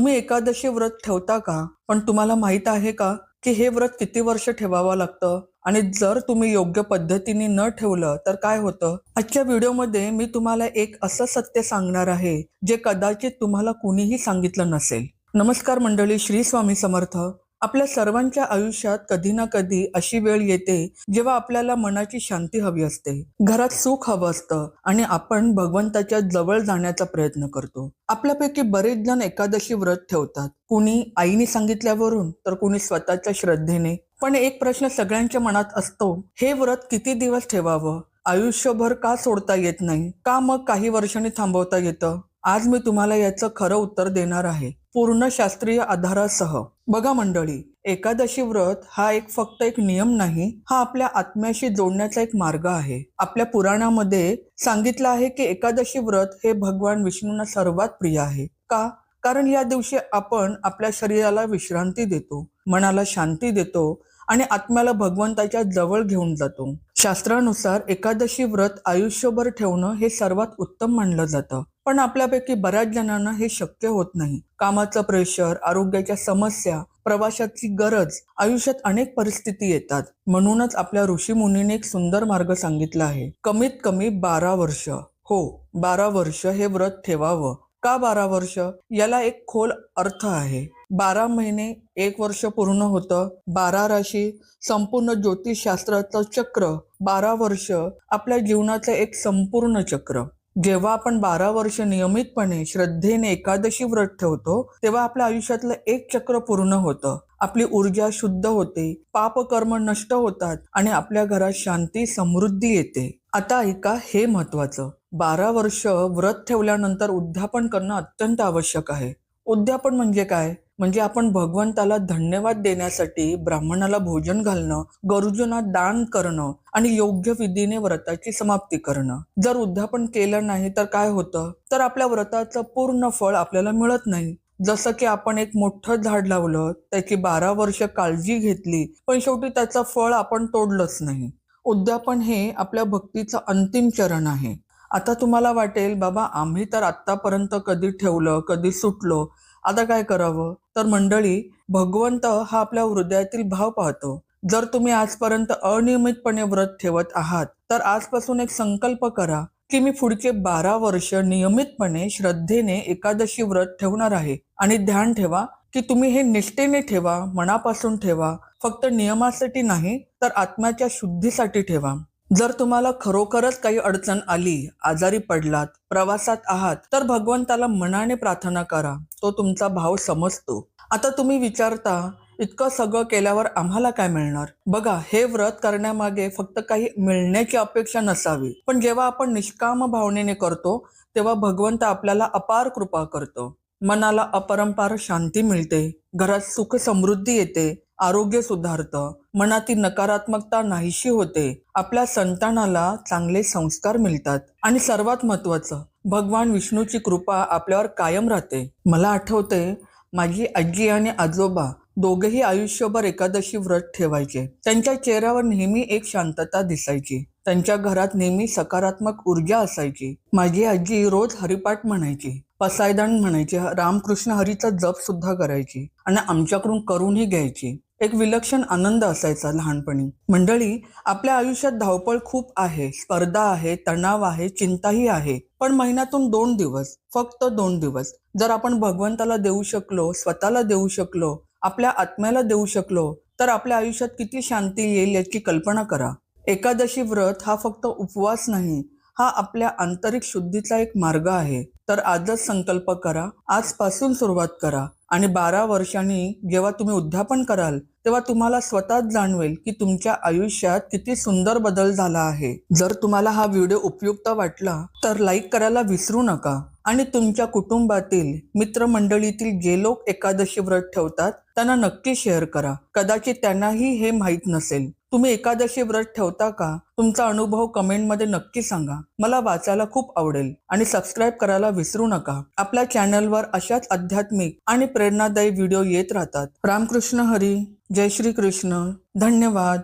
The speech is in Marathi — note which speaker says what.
Speaker 1: तुम्ही एकादशी व्रत ठेवता का? पण तुम्हाला माहित आहे का की हे व्रत किती वर्ष ठेवावं लागतं आणि जर तुम्ही योग्य पद्धतीने न ठेवलं तर काय होतं? आजच्या व्हिडिओमध्ये मी तुम्हाला एक असं सत्य सांगणार आहे जे कदाचित तुम्हाला कुणीही सांगितलं नसेल. नमस्कार मंडळी, श्री स्वामी समर्थ. आपल्या सर्वांच्या आयुष्यात कधी ना कधी अशी वेळ येते जेव्हा आपल्याला मनाची शांती हवी असते, घरात सुख हवं असतं आणि आपण भगवंताच्या जवळ जाण्याचा प्रयत्न करतो. आपल्यापैकी बरेच जण एकादशी व्रत ठेवतात, कुणी आईने सांगितल्यावरून तर कुणी स्वतःच्या श्रद्धेने. पण एक प्रश्न सगळ्यांच्या मनात असतो, हे व्रत किती दिवस ठेवावं? आयुष्यभर का सोडता येत नाही? का मग काही वर्षांनी थांबवता येतं? आज मी तुम्हाला याचं खरं उत्तर देणार आहे, पूर्ण शास्त्रीय आधारासह. बघा मंडळी, एकादशी व्रत हा फक्त एक नियम नाही, हा आपल्या आत्म्याशी जोडण्याचा एक मार्ग आहे. आपल्या पुराणामध्ये सांगितलं आहे की एकादशी व्रत हे भगवान विष्णूंना सर्वात प्रिय आहे. का? कारण या दिवशी आपण आपल्या शरीराला विश्रांती देतो, मनाला शांती देतो आणि आत्म्याला भगवंताच्या जवळ घेऊन जातो. शास्त्रानुसार एकादशी व्रत आयुष्यभर ठेवणं हे सर्वात उत्तम मानलं जातं. पण आपल्यापैकी बऱ्याच जणांना हे शक्य होत नाही. कामाचं प्रेशर, आरोग्याच्या समस्या, प्रवासाची गरज, आयुष्यात अनेक परिस्थिती येतात. म्हणूनच आपल्या ऋषीमुनीने एक सुंदर मार्ग सांगितला आहे. कमीत कमी 12 वर्ष, हो 12 वर्ष हे व्रत ठेवावं. का 12 वर्ष? याला एक खोल अर्थ आहे. 12 महिने 1 वर्ष पूर्ण होतं. 12 राशी, संपूर्ण ज्योतिषशास्त्राचं चक्र. 12 वर्ष आपल्या जीवनाचं एक संपूर्ण चक्र. जेव्हा आपण 12 वर्ष नियमितपणे श्रद्धेने एकादशी व्रत ठेवतो, तेव्हा आपल्या आयुष्यातलं एक चक्र पूर्ण होतं. आपली ऊर्जा शुद्ध होते, पाप कर्म नष्ट होतात आणि आपल्या घरात शांती समृद्धी येते. आता ऐका हे महत्वाचं, 12 वर्ष व्रत ठेवल्यानंतर उद्यापन करणं अत्यंत आवश्यक आहे. उद्यापन म्हणजे काय? म्हणजे आपण भगवंताला धन्यवाद देण्यासाठी ब्राह्मणाला भोजन घालणं, गरजूंना दान करणं आणि योग्य विधीने व्रताची समाप्ती करणं. जर उद्यापन केलं नाही तर काय होतं? तर आपल्या व्रताचं पूर्ण फळ आपल्याला मिळत नाही. जसं की आपण एक मोठं झाड लावलं, त्याची 12 वर्ष काळजी घेतली, पण शेवटी त्याचं फळ आपण तोडलंच नाही. उद्यापन हे आपल्या भक्तीचं अंतिम चरण आहे. आता तुम्हाला वाटेल, बाबा आम्ही तर आतापर्यंत कधी ठेवलं, कधी सुटलो, आता काय करावं? तर मंडळी, भगवंत हा आपल्या हृदयातील भाव पाहतो. जर तुम्ही आजपर्यंत अनियमितपणे व्रत ठेवत आहात, तर आजपासून एक संकल्प करा की मी पुढचे 12 वर्ष नियमितपणे श्रद्धेने एकादशी व्रत ठेवणार आहे. आणि ध्यान ठेवा की तुम्ही हे निष्ठेने ठेवा, मनापासून ठेवा. फक्त नियमासाठी नाही, तर आत्म्याच्या शुद्धीसाठी ठेवा. जर तुम्हाला खरोखरच काही अडचण आली, आजारी पडलात, प्रवासात आहात, तर भगवंताला मनाने प्रार्थना करा. तो तुमचा भाव समजतो. आता तुम्ही विचारता, इतकं सगळं केल्यावर आम्हाला काय मिळणार? बघा, हे व्रत करण्यामागे फक्त काही मिळण्याची अपेक्षा नसावी, पण जेव्हा आपण निष्काम भावनेने करतो, तेव्हा भगवंत आपल्याला अपार कृपा करतो. मनाला अपरंपार शांती मिळते, घरात सुख समृद्धी येते, आरोग्य सुधारतं, मनातील नकारात्मकता नाहीशी होते, आपल्या संतानाला चांगले संस्कार मिळतात आणि सर्वात महत्वाचं, भगवान विष्णूची कृपा आपल्यावर कायम राहते. मला आठवते, माझी आजी आणि आजोबा दोघेही आयुष्यभर एकादशी व्रत ठेवायचे. त्यांच्या चेहऱ्यावर नेहमी एक शांतता दिसायची. त्यांच्या घरात नेहमी सकारात्मक ऊर्जा असायची. माझी आजी रोज हरिपाठ म्हणायची, पसायदान म्हणायची, रामकृष्ण हरीचा जप सुद्धा करायची आणि आमच्याकडून करूनही घ्यायची. एक विलक्षण आनंद असायचा लहानपणी. मंडळी, आपल्या आयुष्यात धावपळ खूप आहे, स्पर्धा आहे, तणाव आहे, चिंताही आहे. पण महिन्यातून 2 दिवस, फक्त 2 दिवस जर आपण भगवंताला देऊ शकलो, स्वतःला देऊ शकलो, आपल्या आत्म्याला देऊ शकलो, तर आपल्या आयुष्यात किती शांती येईल याची कल्पना करा. एकादशी व्रत हा फक्त उपवास नाही, हा आपल्या आंतरिक शुद्धीचा एक मार्ग आहे. तर आजच संकल्प करा, आजपासून सुरुवात करा आणि 12 वर्षांनी जेव्हा तुम्ही उद्यापन कराल, तेव्हा तुम्हाला स्वतःच जाणवेल की तुमच्या आयुष्यात किती सुंदर बदल झाला आहे. जर तुम्हाला हा व्हिडिओ उपयुक्त वाटला तर लाईक करायला विसरू नका आणि तुमच्या कुटुंबातील, मित्रमंडळीतील जे लोक एकादशी व्रत ठेवतात त्यांना नक्की शेअर करा. कदाचित त्यांनाही हे माहीत नसेल. तुम्ही एकादशी व्रत ठेवता का? तुमचा अनुभव कमेंटमध्ये नक्की सांगा. मला वाचायला खूप आवडेल. आणि सबस्क्राईब करायला विसरू नका. आपल्या चॅनलवर अशाच आध्यात्मिक आणि प्रेरणादायी व्हिडिओ येत राहतात. रामकृष्ण हरी. जय श्री कृष्ण. धन्यवाद.